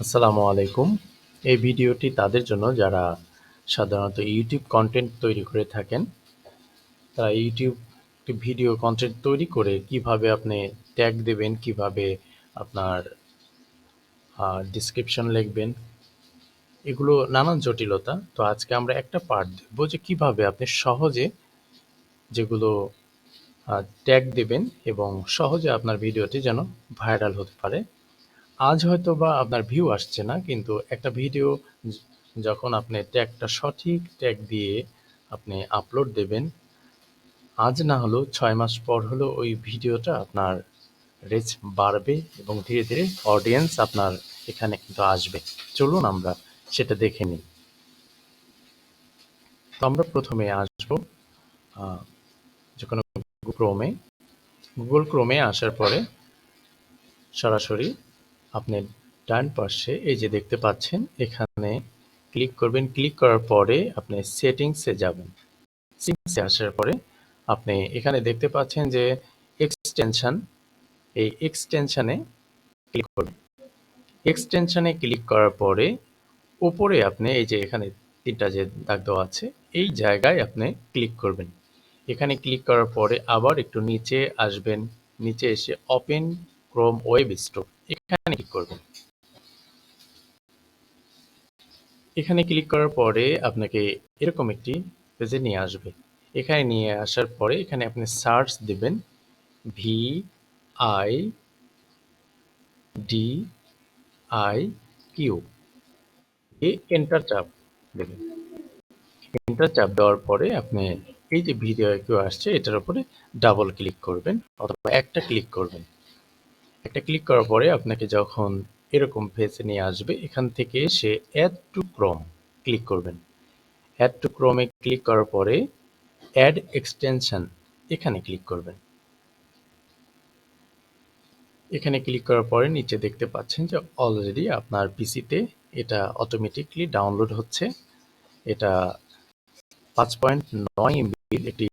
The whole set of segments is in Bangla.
আসসালামু আলাইকুম। এই ভিডিওটি তাদের জন্য যারা সাধারণত ইউটিউব কন্টেন্ট তৈরি করে থাকেন। তারা ইউটিউব ভিডিও কন্টেন্ট তৈরি করে কিভাবে আপনি ট্যাগ দেবেন, কিভাবে আপনার ডেসক্রিপশন লিখবেন, এগুলো নানান জটিলতা। তো আজকে আমরা একটা পার্ট দেখব যে কিভাবে আপনি সহজে যেগুলো ট্যাগ দেবেন এবং সহজে আপনার ভিডিওটি যেন ভাইরাল হতে পারে। আজ হয়তোবা আপনার ভিউ আসছে না, কিন্তু একটা ভিডিও যখন আপনি ট্যাগটা সঠিক ট্যাগ দিয়ে আপনি আপলোড দেবেন, আজ না হলেও 6 মাস পর হলেও ওই ভিডিওটা আপনার রিচ বাড়বে এবং ধীরে ধীরে অডিয়েন্স আপনার এখানে কিন্তু আসবে। চলুন আমরা সেটা দেখে নিই। তো আমরা প্রথমে আসবো যে কোনো গুগল ক্রোমে আসার পরে সরাসরি আপনি ডান পাশে এই যে দেখতে পাচ্ছেন, এখানে ক্লিক করবেন। ক্লিক করার পরে আপনি সেটিংসে যাবেন। সেটিংসে আসার পরে আপনি এখানে দেখতে পাচ্ছেন যে এক্সটেনশন, এই এক্সটেনশনে ক্লিক করবেন। এক্সটেনশনে ক্লিক করার পরে উপরে আপনি এই যে এখানে তিনটা যে দাগ দেওয়া আছে, এই জায়গায় আপনি ক্লিক করবেন। এখানে ক্লিক করার পরে আবার একটু নিচে আসবেন। নিচে এসে ওপেন ক্রোম ওয়েব স্টোর, এখানে ক্লিক করবেন। এখানে ক্লিক করার পরে আপনাকে এরকম একটি পেজে নিয়ে আসবে। এখানে নিয়ে আসার পরে এখানে আপনি সার্চ দিবেন vidIQ, এন্টার চাপ দেবেন। এন্টার চাপ দেওয়ার পরে আপনি এই যে vidIQ আসছে এটার উপরে ডাবল ক্লিক করবেন অথবা একটা ক্লিক করবেন। একটা ক্লিক করার পরে আপনাকে যখন এরকম পেজে নিয়ে আসবে, এখান থেকে সে অ্যাড টু ক্রোম ক্লিক করবেন। অ্যাড টু ক্রোমে ক্লিক করার পরে অ্যাড এক্সটেনশন, এখানে ক্লিক করবেন। এখানে ক্লিক করার পরে নিচে দেখতে পাচ্ছেন যে অলরেডি আপনার পিসিতে এটা অটোমেটিকলি ডাউনলোড হচ্ছে। এটা 5.9 এমবির একটি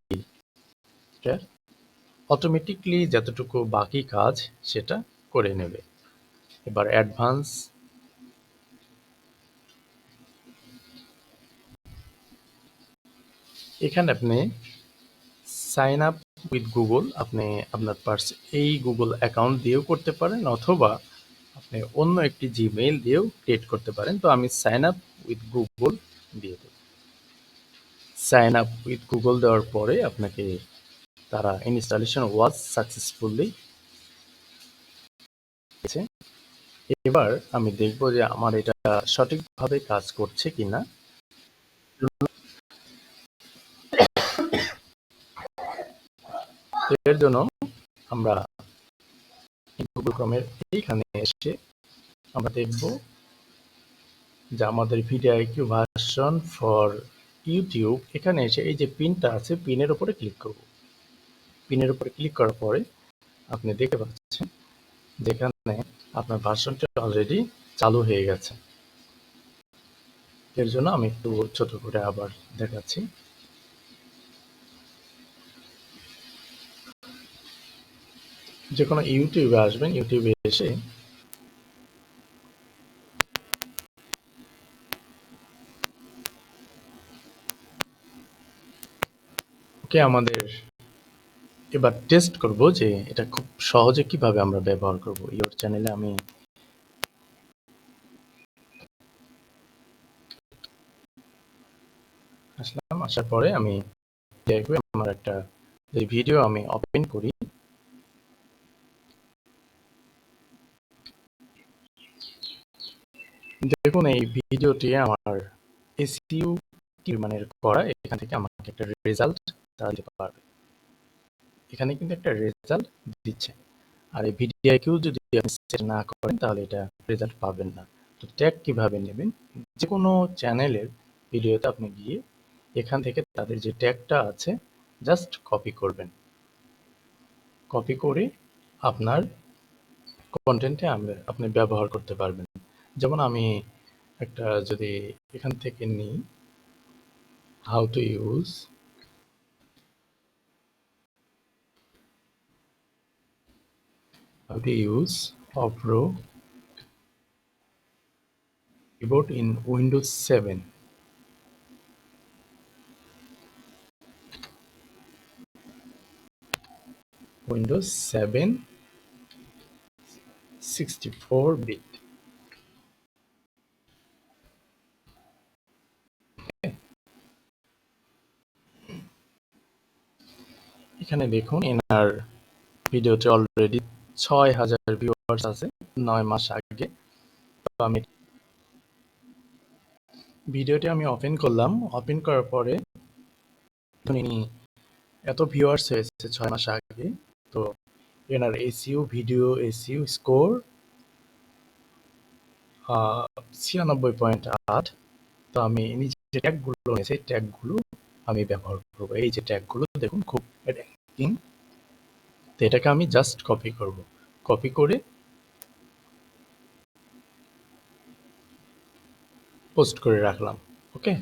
অটোমেটিকলি যতটুকু বাকি কাজ সেটা করে নেবে। এবার অ্যাডভান্স, এখানে আপনি সাইন আপ উইথ গুগল, আপনি আপনার এই গুগল অ্যাকাউন্ট দিয়েও করতে পারেন অথবা আপনি অন্য একটি জিমেইল দিয়েও ক্রিয়েট করতে পারেন। তো আমি সাইন আপ উইথ গুগল দিয়ে দেব। সাইন আপ উইথ গুগল দেওয়ার পরে আপনাকে তারা ইনস্টলেশন ওয়াজ সাকসেসফুলি। এবার আমি দেখব যে আমার এটা সঠিকভাবে কাজ করছে কিনা। এর জন্য আমরা গুগল ক্রোমের এইখানে এসে আমরা দেখব যে আমাদের vidIQ ভার্সন ফর ইউটিউব, এখানে এসে এই যে পিনটা আছে, পিনের উপরে ক্লিক করব। পিনের উপরে ক্লিক করার পরে আপনি দেখতে পাচ্ছেন যেখানে আপনার ভার্সনটা অলরেডি চালু হয়ে গেছে। এর জন্য আমি একটু ছোট করে আবার দেখাচ্ছি। যে কোনো ইউটিউবে আসবেন, ইউটিউবে এসে আমাদের এবার টেস্ট করব যে এটা খুব সহজে কিভাবে আমরা ব্যবহার করব। ইউর চ্যানেলে আমি আসলাম, আসার পরে আমি দেখব আমার একটা যে ভিডিও আমি ওপেন করি। দেখুন এই ভিডিওটি আমার এসইউ মানের করা, এখান থেকে আমাকে একটা রেজাল্ট তারা দিতে পারবে। এখানে কিন্তু একটা রেজাল্ট দিচ্ছে। আর এই vidIQ যদি আপনি সেট না করেন তাহলে এটা রেজাল্ট পাবেন না। তো ট্যাগ কিভাবে নেবেন? যে কোনো চ্যানেলের ভিডিওতে আপনি গিয়ে এখান থেকে তাদের যে ট্যাগটা আছে জাস্ট কপি করবেন। কপি করে আপনার কন্টেন্টে আপনি ব্যবহার করতে পারবেন। যেমন আমি একটা যদি এখান থেকে নিই, how to use Avro keyboard in Windows 7. Windows 7 64-bit. এখানে দেখুন এনার ভিডিওতে অলরেডি 6000 ভিউয়ার্স আছে 9 মাস আগে। তো আমি ভিডিওটি ওপেন করলাম, ওপেন করার পরে এত ভিউয়ার্স হয়েছে 6 মাস আগে। তো এনার এসইও ভিডিও এসইও স্কোর 96.8। তো আমি নিজে যে ট্যাগগুলো আছে ট্যাগগুলো আমি ব্যবহার করব। এই যে ট্যাগগুলো দেখুন খুব র্যাঙ্কিং। তো এটাকে আমি জাস্ট কপি করব, কপি করে পোস্ট করে রাখলাম। ওকে,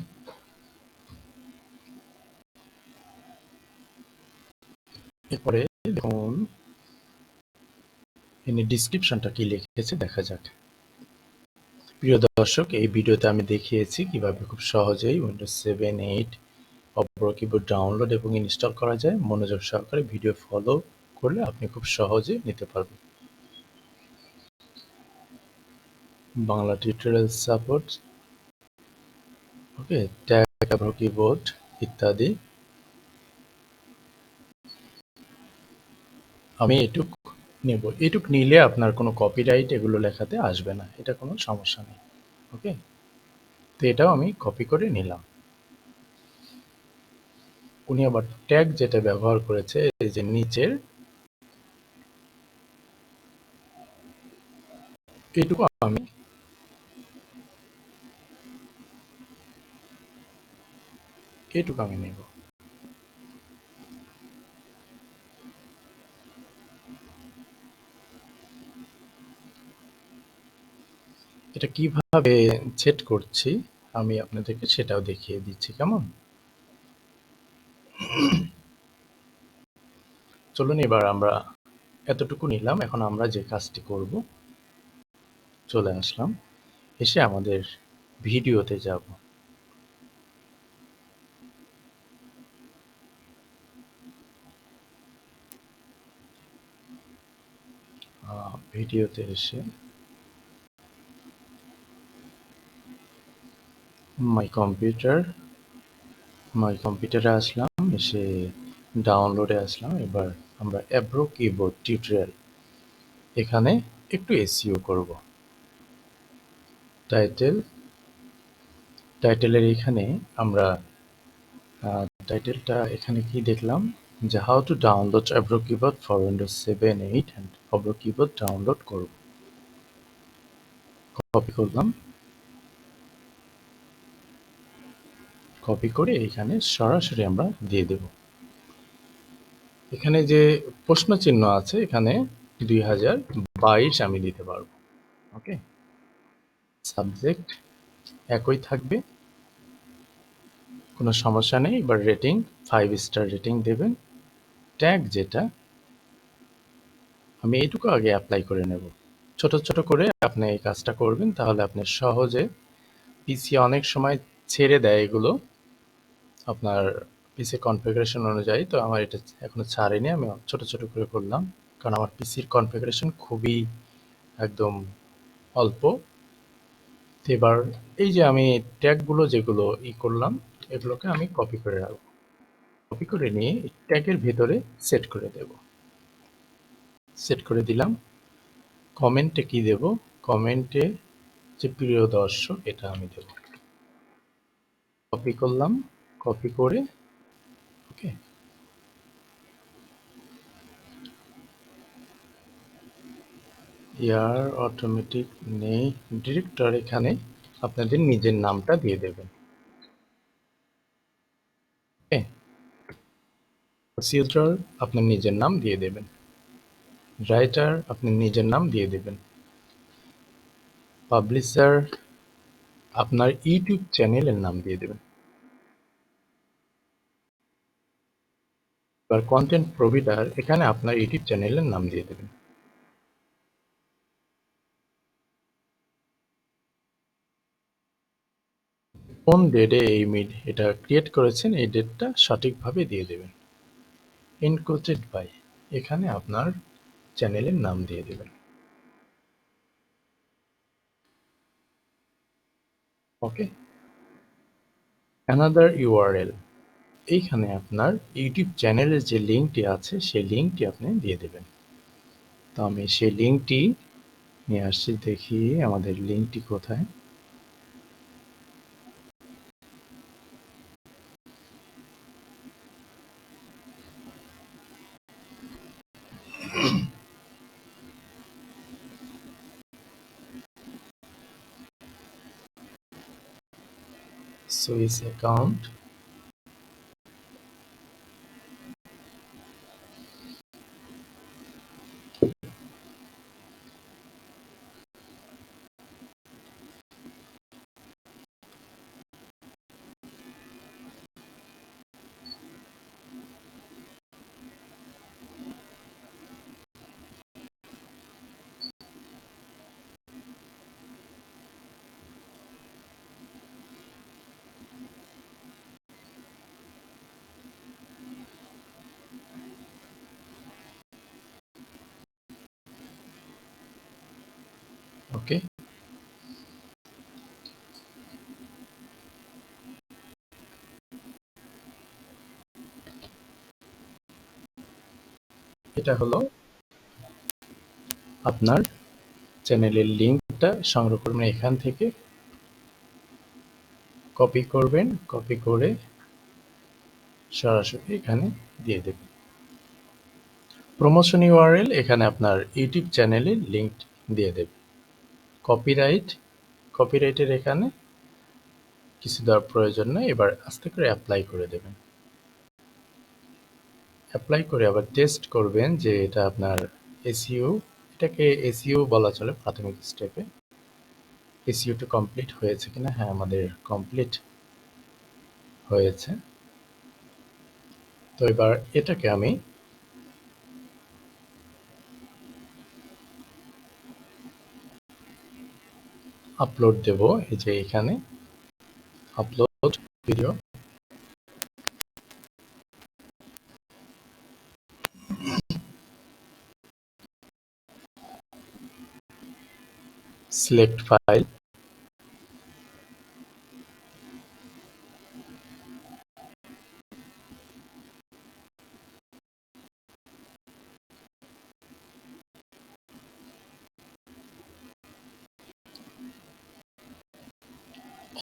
এরপরে দেখুন এখানে ডিসক্রিপশনটা কি লিখেছে দেখা যাক। প্রিয় দর্শক, এই ভিডিওতে আমি দেখিয়েছি কিভাবে খুব সহজেই উইন্ডোজ 7, 8 অপর কিবোর্ড ডাউনলোড এবং ইনস্টল করা যায়। মনোযোগ সহকারে ভিডিও ফলো করলে আপনি খুব সহজে নিতে পারবেন। বাংলা টিউটোরিয়াল সাপোর্ট, ওকে, ট্যাগ অপর কিবোর্ড ইত্যাদি। আমি এটুক নেব, এটুক নিলে আপনার কোনো কপিরাইট এগুলো লেখাতে আসবে না, এটা কোনো সমস্যা নেই। ওকে, তো এটাও আমি কপি করে নিলাম। উনি আবার ট্যাগ যেটা ব্যবহার করেছে এই যে নিচের এইটুকু আমি নেব। এটা কিভাবে সেট করছি আমি আপনাদেরকে সেটাও দেখিয়ে দিচ্ছি, কেমন? চলুন এবার আমরা এতটুকু নিলাম। এখন আমরা যে কাজটি করব, চলে আসলাম, এসে আমাদের ভিডিওতে যাব। ভিডিওতে এসে মাই কম্পিউটারে আসলাম, এসে ডাউনলোডে আসলাম। এবার আমরা অ্যাব্রো কিবোর্ড টিউটোরিয়াল এখানে একটু এসইও করব। টাইটেলের এখানে আমরা টাইটেলটা এখানে কি দেখলাম যে how to download Avro keyboard for Windows 7, 8 and Avro keyboard download করব। কপি করলাম, কপি করে এখানে সরাসরি আমরা দিয়ে দেব। এখানে যে প্রশ্ন চিহ্ন আছে এখানে 2022 আমি দিতে পারবো। ওকে, সাবজেক্ট একই থাকবে, কোনো সমস্যা নেই। এবার রেটিং 5 স্টার রেটিং দেবেন। ট্যাগ যেটা আমি এইটুকু আগে অ্যাপ্লাই করে নেব। ছোট ছোট করে আপনি এই কাজটা করবেন, তাহলে আপনি সহজে, পিসি অনেক সময় ছেড়ে দেয় এগুলো আপনার পিসি কনফিগারেশন অনুযায়ী। তো আমার এটা এখনো ছাড়েনি, আমি ছোট ছোট করে করলাম কারণ আমার পিসির কনফিগারেশন খুবই একদম অল্প। তো এবার এই যে আমি ট্যাগগুলো যেগুলো করলাম এগুলোকে আমি কপি করে রাখবো, কপি করে নিয়ে ট্যাগের ভেতরে সেট করে দেব। সেট করে দিলাম। কমেন্টে কি দেব? কমেন্টে যে প্রিয় দর্শক এটা আমি দেব। কপি করলাম, কপি করে ওকে, ইয়ার অটোমেটিক নেই ডিরেক্টর, এখানে আপনাদের নিজের নামটা দিয়ে দেবেন। ওকে, প্রসিডিউর আপনার নিজের নাম দিয়ে দেবেন। রাইটার আপনি নিজের নাম দিয়ে দেবেন। পাবলিশার আপনার ইউটিউব চ্যানেলের নাম দিয়ে দেবেন। এবার কন্টেন্ট প্রোভাইডার এখানে আপনার ইউটিউব চ্যানেলের নাম দিয়ে দেবেন। কোন ডেটে এটা ক্রিয়েট করেছেন এই ডেটটা সঠিকভাবে দিয়ে দেবেন। এনকোটেড বাই, এখানে আপনার চ্যানেলের নাম দিয়ে দেবেন। ওকে, অ্যানাদার ইউআরএল, এইখানে আপনার ইউটিউব চ্যানেলের যে লিঙ্কটি আছে সেই লিঙ্কটি আপনি দিয়ে দেবেন। তো আমি সেই লিঙ্কটি নিয়ে আসছি, দেখি আমাদের লিঙ্কটি কোথায়। সুইস অ্যাকাউন্ট, ওকে। এটা হলো আপনার চ্যানেলের লিঙ্কটা সংগ্রহ করবেন, এখান থেকে কপি করবেন, কপি করে সরাসরি এখানে দিয়ে দেবেন। প্রমোশন ইউআরএল, এখানে আপনার ইউটিউব চ্যানেলের লিঙ্ক দিয়ে দেবেন। কপিরাইটের এখানে কিছু দেওয়ার প্রয়োজন নেই, এবার আস্তে করে অ্যাপ্লাই করে দেবেন। অ্যাপ্লাই করে আবার টেস্ট করবেন যে এটা আপনার এসইও, এটাকে এসইও বলা চলে প্রাথমিক স্টেপে। এসইওটা কমপ্লিট হয়েছে কিনা, হ্যাঁ আমাদের কমপ্লিট হয়েছে। তো এবার এটাকে আমি আপলোড দেব, এই যে এখানে upload video. Select file,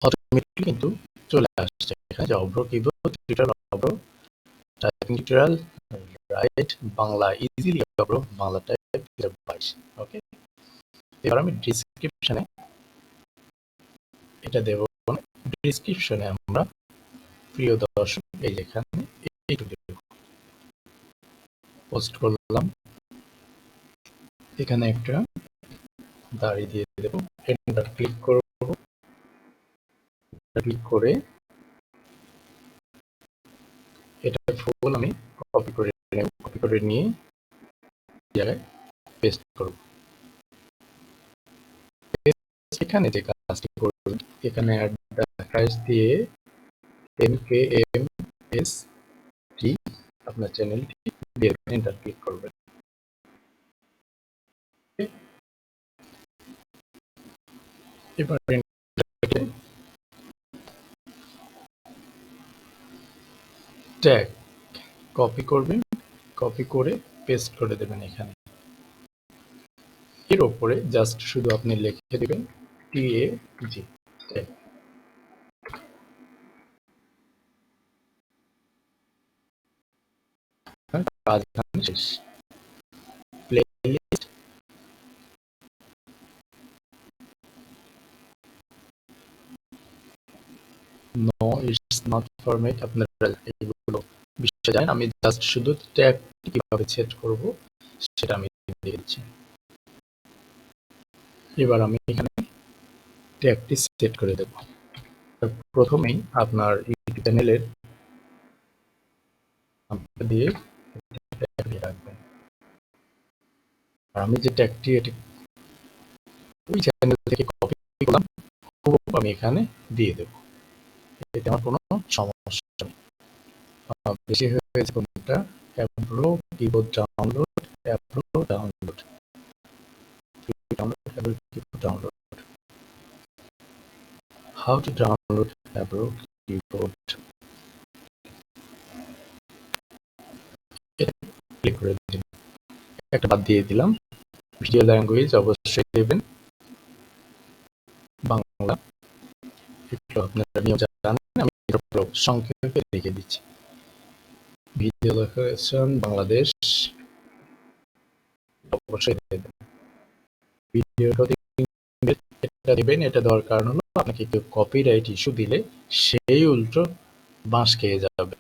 automatically কিন্তু চলে আসছে এখানে যে Avro keyboard tutorial, Avro typing tutorial, write Bangla easily Avro Bangla type 22। ওকে, এবার আমি ডেসক্রিপশনে এটা দেব। ডেসক্রিপশনে আমরা প্রিয় দর্শক এই যেখানে এইটুকু পোস্ট করলাম, এখানে একটা দাড়ি দিয়ে দেব, এন্টার ক্লিক করব। ক্লিক করে এটা ফুল আমি কপি করে নেব, কপি করে নিয়ে জায়গায় পেস্ট করব। এখানে যে কাজটি করবেন, এখানে অ্যাডভার্টাইজ দিয়ে mkms3 আপনার চ্যানেলটি দিয়ে এন্টার ক্লিক করবেন। এবার ট্যাগ কপি করবেন, কপি করে পেস্ট করে দেবেন এখানে। এর উপরে জাস্ট শুধু আপনি লিখে দেবেন TAG, ট্যাগ। কাজ এখানে শেষ। Playlist, no it's not format, আপনারা এগুলো বিষয়ে জানেন, আমি জাস্ট শুধু ট্যাগ কিভাবে সেট করব সেটা আমি দিয়ে দিচ্ছি। এবার আমি এখানে ট্যাগটি সেট করে দেব। প্রথমেই আপনার ইউটিউব চ্যানেলের নামটা দিয়ে ট্যাগ দিয়ে রাখবেন। আর আমি যে ট্যাগটি ওই চ্যানেল থেকে কপি করলাম, আমি এখানে দিয়ে দেব। এতে আমার কোনো সমস্যা নেই। বেশি হয়ে গেছে কোনটা, Avro keyboard download, Avro download, Avro keyboard download. How to download Avro keyboard, click করে দিন। একটা বাদ দিয়ে দিলাম। ভিডিও ল্যাঙ্গুয়েজ অবশ্যই দেবেন বাংলা, একটু আপনারা নিয়ম জানেন, আমি সংক্ষেপে লিখে দিচ্ছি। ভিডিও লোকেশন বাংলাদেশ অবশ্যই দেবেন। ভিডিও এটা দেবেন, এটা দেওয়ার কারণ হলো আপনাকে কেউ কপিরাইট ইস্যু দিলে সেই উল্টো বাঁশ খেয়ে যাবে।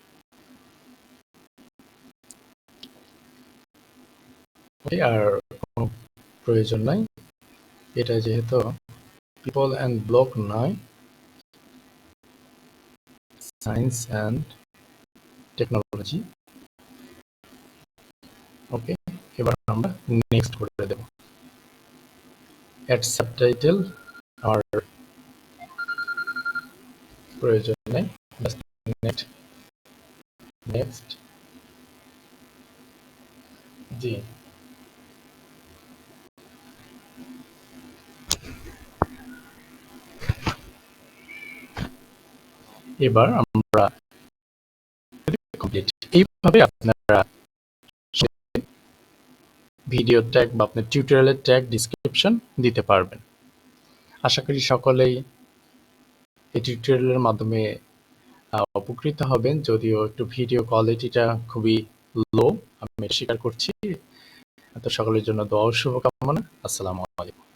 আর কোনো প্রয়োজন নাই, এটা যেহেতু পিপল অ্যান্ড ব্লক নয়, সায়েন্স অ্যান্ড টেকনোলজি। ওকে, এবার আমরা নেক্সট করে দেব। অ্যাড সাবটাইটেল আর প্রয়োজন নেই, নেক্সট। জি, এবার আমরা কমপ্লিট। এইভাবে আপনারা ভিডিও ট্যাগ বা আপনার টিউটোরিয়ালের ট্যাগ ডিসক্রিপশন দিতে পারবেন। আশা করি সকলেই এই টিউটোরিয়ালের মাধ্যমে উপকৃত হবেন, যদিও একটু ভিডিও কোয়ালিটিটা খুবই লো, আমি স্বীকার করছি। তো সকলের জন্য দোয়া ও শুভকামনা। আসসালামু আলাইকুম।